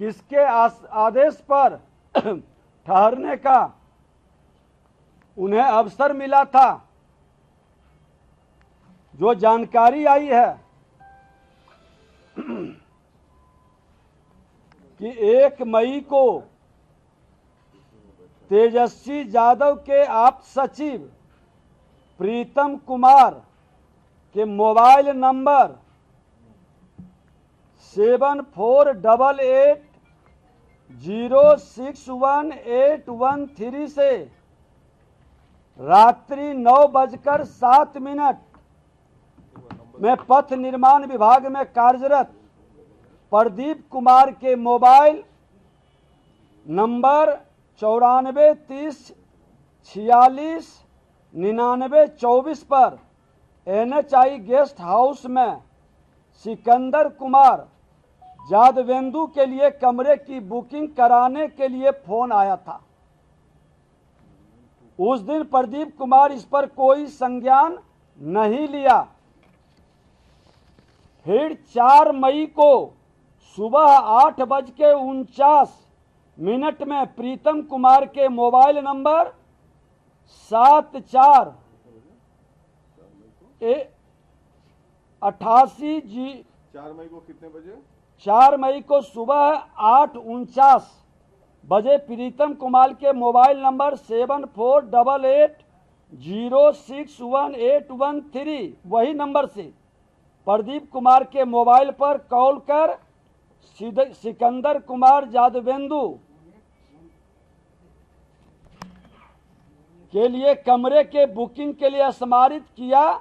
किसके आदेश पर ठहरने का उन्हें अवसर मिला था। जो जानकारी आई है कि 1 मई को तेजस्वी यादव के आप सचिव प्रीतम कुमार के मोबाइल नंबर 7488061813 से रात्रि 9:07 में पथ निर्माण विभाग में कार्यरत प्रदीप कुमार के मोबाइल नंबर 9430469924 पर NHI गेस्ट हाउस में सिकंदर कुमार जादवेंदु के लिए कमरे की बुकिंग कराने के लिए फोन आया था। उस दिन प्रदीप कुमार इस पर कोई संज्ञान नहीं लिया। फिर 4 मई को सुबह 8:49 में प्रीतम कुमार के मोबाइल नंबर 7488 4 मई को कितने बजे? 4 मई को सुबह 8:49 बजे प्रीतम कुमार के मोबाइल नंबर 7488061813 वही नंबर से प्रदीप कुमार के मोबाइल पर कॉल कर सिकंदर कुमार जादवेंदु के लिए कमरे के बुकिंग के लिए स्मारित किया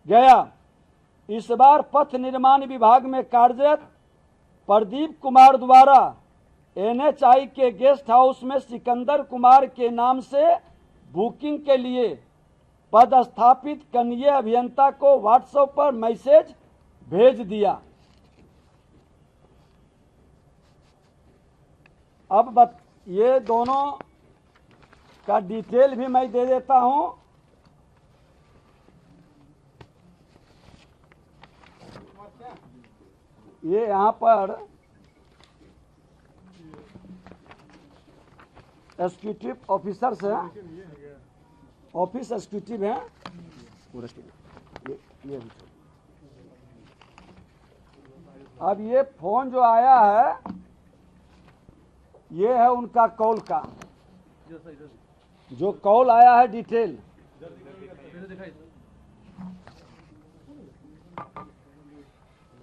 गया। इस बार पथ निर्माण विभाग में कार्यरत प्रदीप कुमार द्वारा NHI के गेस्ट हाउस में सिकंदर कुमार के नाम से बुकिंग के लिए पदस्थापित कनीय अभियंता को व्हाट्सएप पर मैसेज भेज दिया। अब ये दोनों का डिटेल भी मैं दे देता हूं। ये यहाँ पर एग्जीक्यूटिव ऑफिसर्स हैं, ऑफिस एग्जीक्यूटिव हैं। ये अब ये फोन जो आया है ये है उनका कॉल का, जो कॉल आया है डिटेल।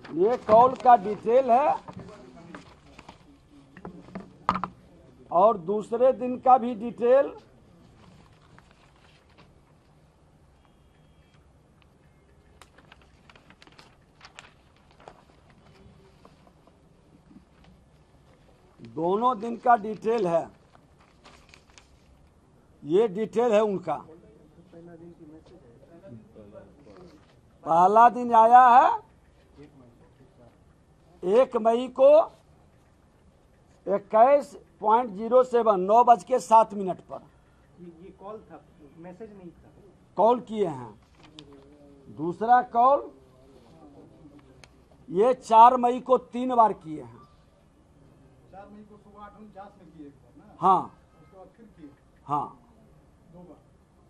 ये कॉल का डिटेल है और दूसरे दिन का भी डिटेल। दोनों दिन का डिटेल है। ये डिटेल है उनका। पहला दिन आया है 1 मई को 21:07 9:07 पर। ये कॉल था, मैसेज नहीं था। कॉल किए हैं। दूसरा कॉल ये 4 मई को 3 बार किए हैं। 4 मई को सुबह 8:49 में किए ना? हाँ, उसके बाद फिर किए? हाँ,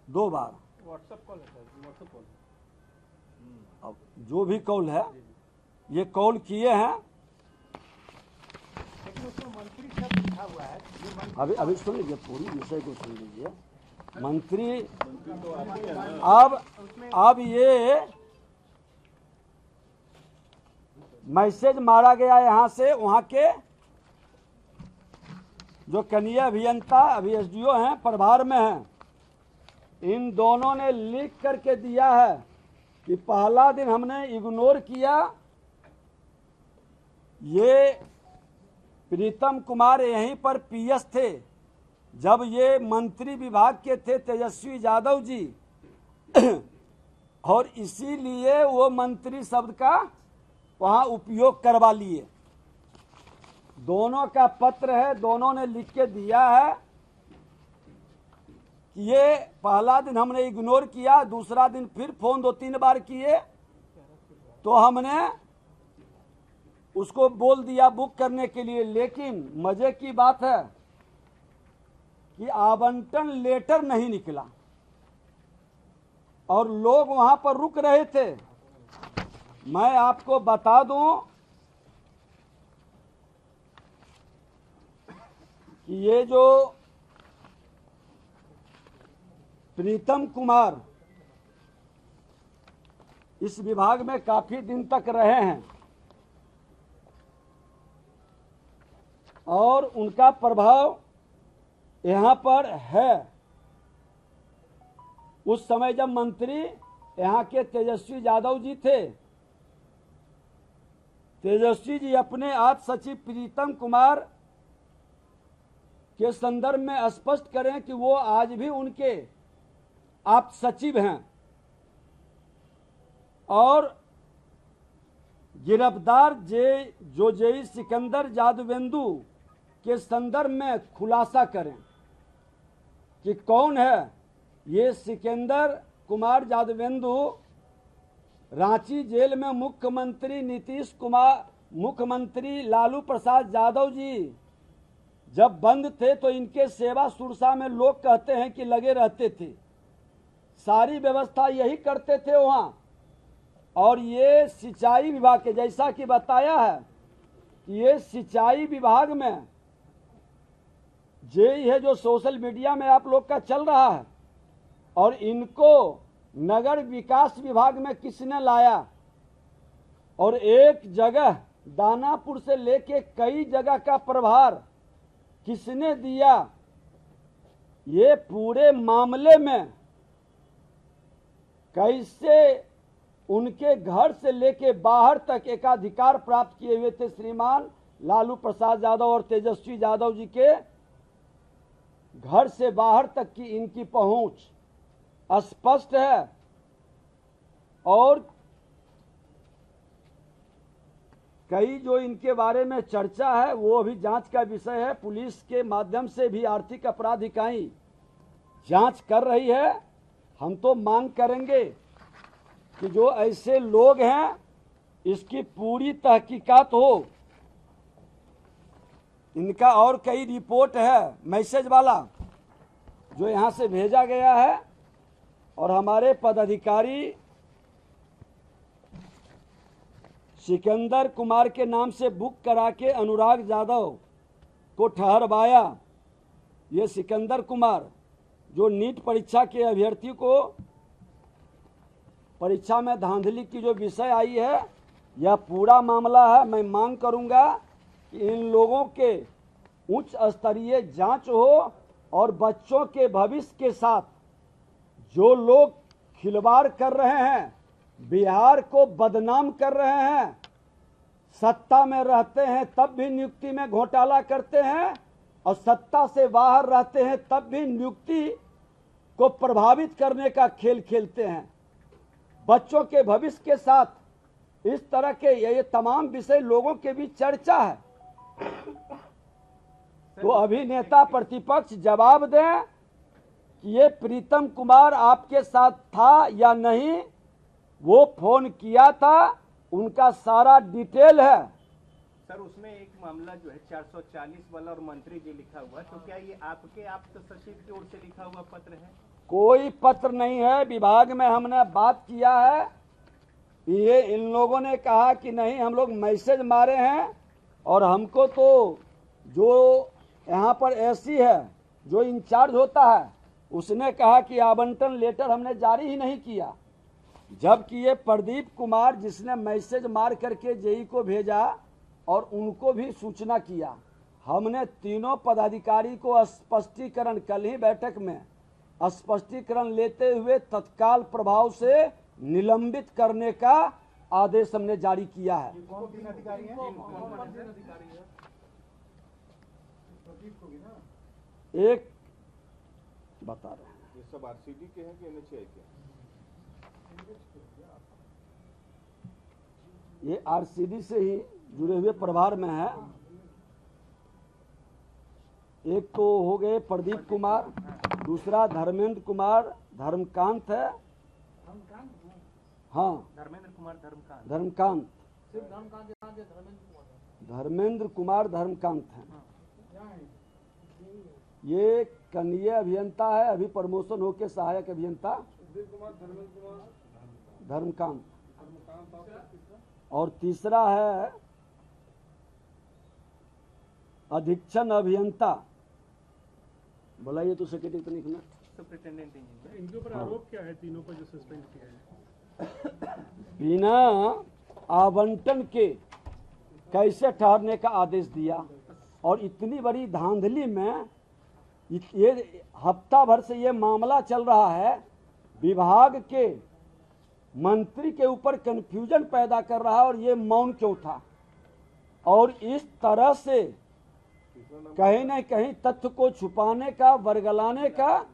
2 बार। व्हाट्सएप कॉल है सर, व्हाट्सएप कॉल। अब जो भी कॉल है ये कॉल किए हैं। लेकिन उसमें मंत्री शब्द लिखा हुआ है। अभी सुन लीजिए, पूरी विषय को सुन लीजिए। मंत्री अब ये मैसेज मारा गया यहाँ से, वहाँ के जो कनीय अभियंता अभी SDO हैं, प्रभार में हैं, इन दोनों ने लिख करके दिया है कि पहला दिन हमने इग्नोर किया। ये प्रीतम कुमार यहीं पर PS थे जब ये मंत्री विभाग के थे तेजस्वी यादव जी और इसीलिए वो मंत्री शब्द का वहां उपयोग करवा लिए। दोनों का पत्र है, दोनों ने लिख के दिया है कि ये पहला दिन हमने इग्नोर किया, दूसरा दिन फिर फोन 2-3 बार किए तो हमने उसको बोल दिया बुक करने के लिए, लेकिन मजे की बात है कि आवंटन लेटर नहीं निकला और लोग वहां पर रुक रहे थे। मैं आपको बता दूं कि ये जो प्रीतम कुमार इस विभाग में काफी दिन तक रहे हैं और उनका प्रभाव यहाँ पर है। उस समय जब मंत्री यहाँ के तेजस्वी यादव जी थे, तेजस्वी जी अपने आज सचिव प्रीतम कुमार के संदर्भ में स्पष्ट करें कि वो आज भी उनके आप सचिव हैं और गिरफ्तार जेई सिकंदर जादवेंदु के संदर्भ में खुलासा करें कि कौन है ये सिकंदर कुमार जादवेंदु। रांची जेल में मुख्यमंत्री लालू प्रसाद यादव जी जब बंद थे तो इनके सेवा सुरक्षा में लोग कहते हैं कि लगे रहते थे, सारी व्यवस्था यही करते थे वहां। और ये सिंचाई विभाग के, जैसा कि बताया है कि ये सिंचाई विभाग में जेई है जो सोशल मीडिया में आप लोग का चल रहा है, और इनको नगर विकास विभाग में किसने लाया और एक जगह दानापुर से लेके कई जगह का प्रभार किसने दिया, ये पूरे मामले में कैसे उनके घर से लेके बाहर तक एकाधिकार प्राप्त किए हुए थे श्रीमान लालू प्रसाद यादव और तेजस्वी यादव जी के घर से बाहर तक की इनकी पहुंच स्पष्ट है। और कई जो इनके बारे में चर्चा है वो अभी जांच का विषय है। पुलिस के माध्यम से भी आर्थिक अपराध इकाई जांच कर रही है। हम तो मांग करेंगे कि जो ऐसे लोग हैं इसकी पूरी तहकीकात हो। इनका और कई रिपोर्ट है मैसेज वाला जो यहां से भेजा गया है, और हमारे पदाधिकारी सिकंदर कुमार के नाम से बुक करा के अनुराग यादव को ठहरवाया। ये सिकंदर कुमार जो नीट परीक्षा के अभ्यर्थी को परीक्षा में धांधली की जो विषय आई है, यह पूरा मामला है। मैं मांग करूंगा कि इन लोगों के उच्च स्तरीय जांच हो और बच्चों के भविष्य के साथ जो लोग खिलवाड़ कर रहे हैं, बिहार को बदनाम कर रहे हैं, सत्ता में रहते हैं तब भी नियुक्ति में घोटाला करते हैं और सत्ता से बाहर रहते हैं तब भी नियुक्ति को प्रभावित करने का खेल खेलते हैं। बच्चों के भविष्य के साथ इस तरह के ये तमाम विषय लोगों के बीच चर्चा है। तो अभी नेता प्रतिपक्ष जवाब दें कि ये प्रीतम कुमार आपके साथ था या नहीं, वो फोन किया था, उनका सारा डिटेल है। सर उसमें एक मामला जो है 440 वाला और मंत्री जी लिखा हुआ, तो क्या ये आपके आप सचिव की ओर से लिखा हुआ पत्र है? कोई पत्र नहीं है। विभाग में हमने बात किया है, ये इन लोगों ने कहा कि नहीं हम लोग मैसेज मारे हैं, और हमको तो जो यहाँ पर ऐसी है जो इंचार्ज होता है उसने कहा कि आवंटन लेटर हमने जारी ही नहीं किया, जबकि ये प्रदीप कुमार जिसने मैसेज मार करके जेई को भेजा और उनको भी सूचना किया। हमने तीनों पदाधिकारी को स्पष्टीकरण कल ही बैठक में स्पष्टीकरण लेते हुए तत्काल प्रभाव से निलंबित करने का आदेश हमने जारी किया है। कौन तीन अधिकारी हैं? कौन तीन अधिकारी हैं? प्रदीप को भी ना? एक बता रहे हैं, ये सब आरसीडी के हैं कि एनएचआई के? ये आरसीडी से ही जुड़े हुए प्रभार में है। एक तो हो गए प्रदीप कुमार, दूसरा धर्मेंद्र कुमार धर्मकांत है। हाँ धर्मेंद्र कुमार धर्मकांत। धर्मकांत। सिर्फ धर्मकांत के साथ धर्मेंद्र कुमार धर्मेंद्र कुमार धर्मकांत हैं। ये कनीय अभियंता है, अभी प्रमोशन होके सहायक अभियंता धर्मकांत। और तीसरा है अधीक्षण अभियंता। बुलाइए तो सेक्रेटरी तो लिखना। Superintendent engineer. इनके ऊपर आरोप क्या है तीनों पर जो सस्पेंड किया है? बिना आवंटन के कैसे ठहरने का आदेश दिया, और इतनी बड़ी धांधली में ये हफ्ता भर से ये मामला चल रहा है, विभाग के मंत्री के ऊपर कंफ्यूजन पैदा कर रहा है, और ये मौन क्यों था? और इस तरह से कहीं न कहीं तथ्य को छुपाने का, वर्गलाने का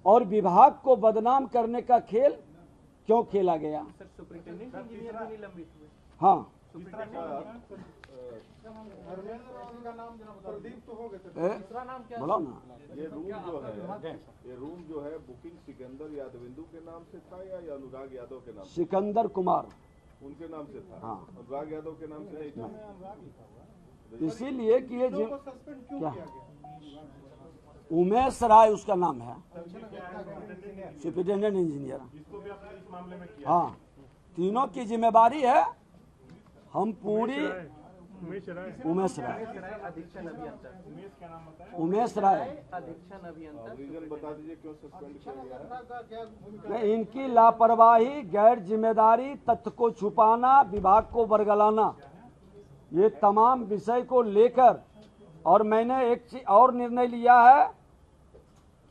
और विभाग को बदनाम करने का खेल क्यों खेला गया? सर सुपरिटेंडेंट इंजीनियर भी निलंबित हुए। हाँ, का नाम जरा बता। प्रदीप तो हो गए थे। दूसरा नाम क्या? बोलो ना। ये रूम जो है बुकिंग सिकंदर यादविंदु के नाम से था या अनुराग यादव के नाम से? सिकंदर कुमार उनके नाम से था। हाँ। अनुराग यादव के नाम से नहीं था। इसीलिए कि ये सस्पेंड क्यों क्या किया गया? उमेश राय उसका नाम है, सुपरिटेंडेंट इंजीनियर। हाँ, तीनों की जिम्मेदारी है। हम पूरी उमेश राय, अधीक्षण अभियंता। उमेश राय अधीक्षण अभियंता। रीजन बता दीजिए क्यों सस्पेंड किया गया है? में इनकी लापरवाही, गैर जिम्मेदारी, तथ्य को छुपाना, विभाग को बरगलाना, ये तमाम विषय को लेकर, और मैंने एक चीज और निर्णय लिया है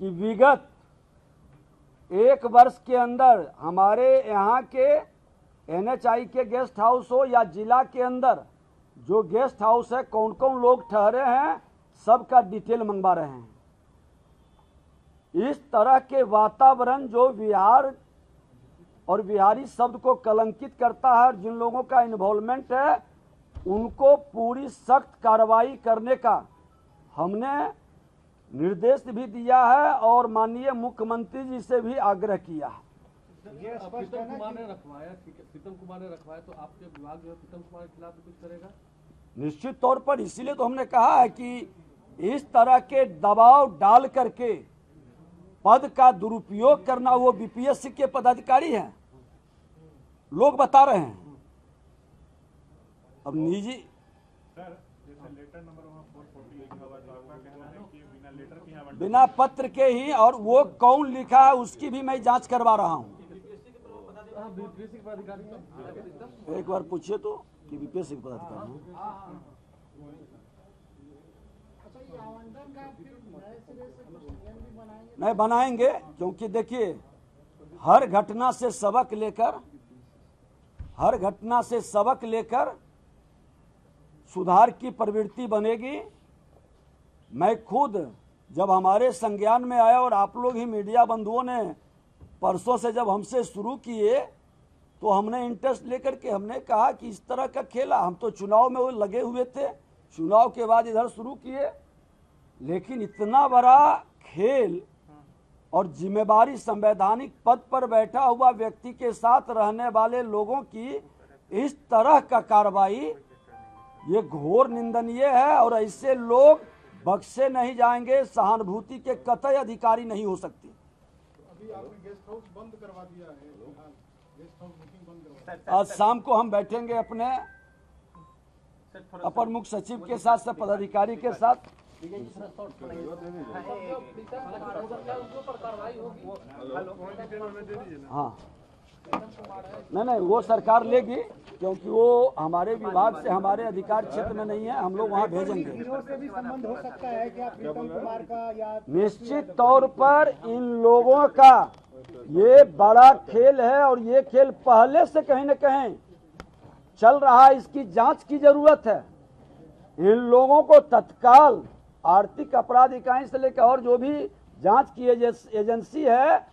कि विगत 1 वर्ष के अंदर हमारे यहाँ के NHI के गेस्ट हाउस हो या जिला के अंदर जो गेस्ट हाउस है, कौन कौन लोग ठहरे हैं, सबका डिटेल मंगवा रहे हैं। इस तरह के वातावरण जो बिहार और बिहारी शब्द को कलंकित करता है, और जिन लोगों का इन्वॉल्वमेंट है, उनको पूरी सख्त कार्रवाई करने का हमने निर्देश भी दिया है, और माननीय मुख्यमंत्री जी से भी आग्रह किया है। ये प्रीतम कुमार ने रखवाया, प्रीतम कुमार ने रखवाया, तो आपके विभाग जो है प्रीतम कुमार के खिलाफ भी कुछ करेगा? निश्चित तौर पर, इसीलिए तो हमने कहा है कि इस तरह के दबाव डाल करके पद का दुरुपयोग करना, वो BPSC के पदाधिकारी हैं, लोग बता रहे हैं। अब निजी सर, जैसे लेटर नंबर 440 लिखा हुआ, तो आपका कहना है कि बिना लेटर के यहाँ बिना पत्र के ही, और वो कौन लिखा है उसकी भी मैं जांच करवा रहा हूँ। एक बार पूछिए तो कि BPSC के पदाधिकारी हैं। नहीं बनाएंगे, क्योंकि देखिए हर घटना से सबक लेकर सुधार की प्रवृत्ति बनेगी। मैं खुद जब हमारे संज्ञान में आया, और आप लोग ही मीडिया बंधुओं ने परसों से जब हमसे शुरू किए, तो हमने इंटरेस्ट लेकर के हमने कहा कि इस तरह का खेला, हम तो चुनाव में वो लगे हुए थे, चुनाव के बाद इधर शुरू किए, लेकिन इतना बड़ा खेल और जिम्मेदारी संवैधानिक पद पर बैठा हुआ व्यक्ति के साथ रहने वाले लोगों की इस तरह का कार्रवाई, ये घोर निंदनीय है, और ऐसे लोग बख्शे नहीं जाएंगे। सहानुभूति के कतई अधिकारी नहीं हो सकते। अभी आपने गेस्ट हाउस बंद करवा दिया है, फिलहाल गेस्ट हाउस बुकिंग बंद करवा। आज शाम को हम बैठेंगे अपने अपर मुख्य सचिव के साथ, सब पदाधिकारी के साथ। हाँ, नहीं, वो सरकार लेगी, क्योंकि वो हमारे विभाग से, हमारे अधिकार क्षेत्र में नहीं है, हम लोग वहाँ भेजेंगे। से भी संबंध हो सकता है क्या प्रीतम कुमार का, या निश्चित तौर पर इन लोगों का ये बड़ा खेल है, और ये खेल पहले से कहीं न कहीं चल रहा है। इसकी जांच की जरूरत है। इन लोगों को तत्काल आर्थिक अपराध इकाई से लेकर और जो भी जांच की एजेंसी है,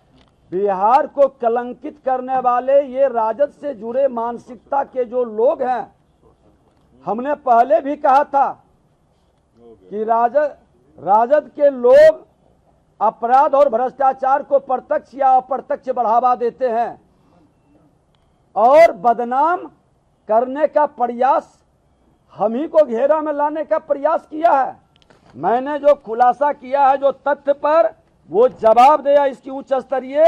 बिहार को कलंकित करने वाले ये राजद से जुड़े मानसिकता के जो लोग हैं, हमने पहले भी कहा था कि राजद के लोग अपराध और भ्रष्टाचार को प्रत्यक्ष या अप्रत्यक्ष बढ़ावा देते हैं, और बदनाम करने का प्रयास हम ही को घेरा में लाने का प्रयास किया है। मैंने जो खुलासा किया है जो तथ्य पर, वो जवाब दिया, इसकी उच्च स्तरीय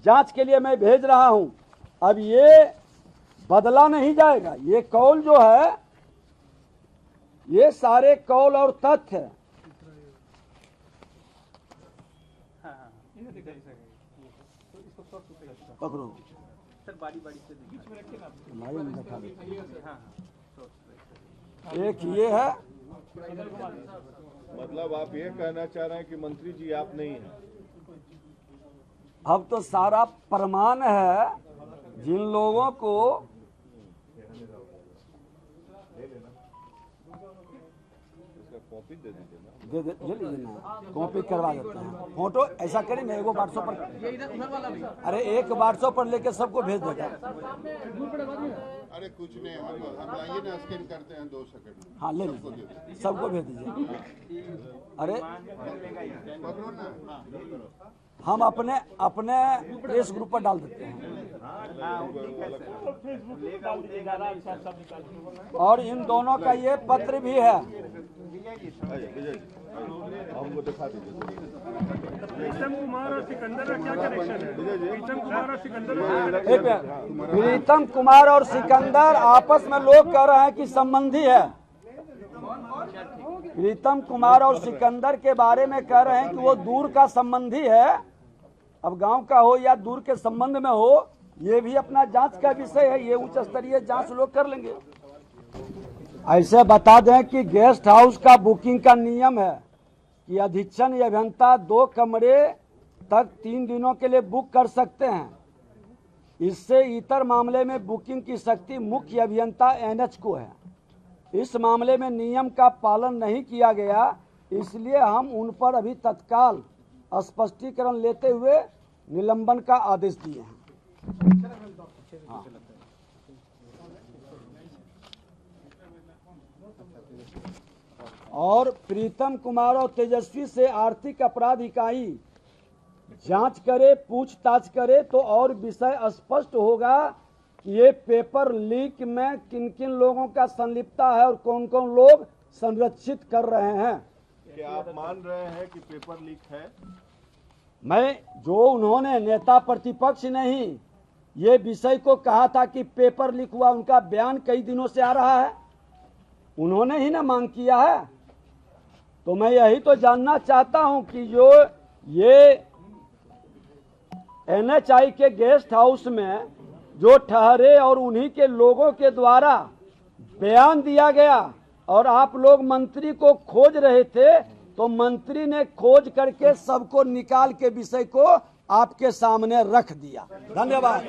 जांच के लिए मैं भेज रहा हूं। अब ये बदला नहीं जाएगा। ये कौल जो है, ये सारे कौल और तथ्य पकड़ो सर, बारी बारी से एक ये है, मतलब आप ये कहना चाह रहे हैं कि मंत्री जी आप नहीं हैं? अब तो सारा प्रमाण है। जिन लोगों को इसका कॉपी दे दीजिए ना। दे लीजिए ना, कॉपी करवा देते हैं। फोटो ऐसा करें मैं एगो व्हाट्सएप पर, अरे एक व्हाट्सएप पर लेके सबको भेज देगा। अरे कुछ नहीं, हम आइए ना, स्कैन करते हैं 2 सेकंड में। हाँ ले लीजिए, सबको भेज दीजिए। अरे पकड़ो ना, हम अपने प्रेस ग्रुप पर डाल देते हैं। और इन दोनों का ये पत्र भी है। विजय जी हमको दिखा दीजिए। प्रीतम कुमार और सिकंदर का क्या कनेक्शन है? प्रीतम कुमार और सिकंदर एक मिनट, प्रीतम कुमार और सिकंदर आपस में लोग कह रहे हैं कि संबंधी है। प्रीतम कुमार और सिकंदर के बारे में कह रहे हैं कि वो दूर का संबंधी है। अब गांव का हो या दूर के संबंध में हो, ये भी अपना जांच का विषय है। ये उच्च स्तरीय जांच लोग कर लेंगे। ऐसे बता दें कि गेस्ट हाउस का बुकिंग का नियम है कि अधीक्षण या अभियंता 2 कमरे तक 3 दिनों के लिए बुक कर सकते हैं। इससे इतर मामले में बुकिंग की शक्ति मुख्य अभियंता एनएच को है। इस मामले में नियम का पालन नहीं किया गया, इसलिए हम उन पर अभी तत्काल स्पष्टीकरण लेते हुए निलंबन का आदेश दिए हैं। हाँ। और प्रीतम कुमार और तेजस्वी से आर्थिक अपराध इकाई जांच करे, पूछताछ करे तो और विषय स्पष्ट होगा कि ये पेपर लीक में किन किन लोगों का संलिप्तता है और कौन कौन लोग संरक्षित कर रहे हैं। क्या आप मान रहे हैं कि पेपर लीक है? मैं जो उन्होंने नेता प्रतिपक्ष नहीं ये विषय को कहा था कि पेपर लीक हुआ, उनका बयान कई दिनों से आ रहा है। उन्होंने ही ना मांग किया है। तो मैं यही तो जानना चाहता हूं कि जो ये एनएचआई के गेस्ट हाउस में जो ठहरे और उन्हीं के लोगों के द्वारा बयान दिया गया और आप लोग मंत्री को खोज रहे थे, तो मंत्री ने खोज करके सबको निकाल के विषय को आपके सामने रख दिया। धन्यवाद।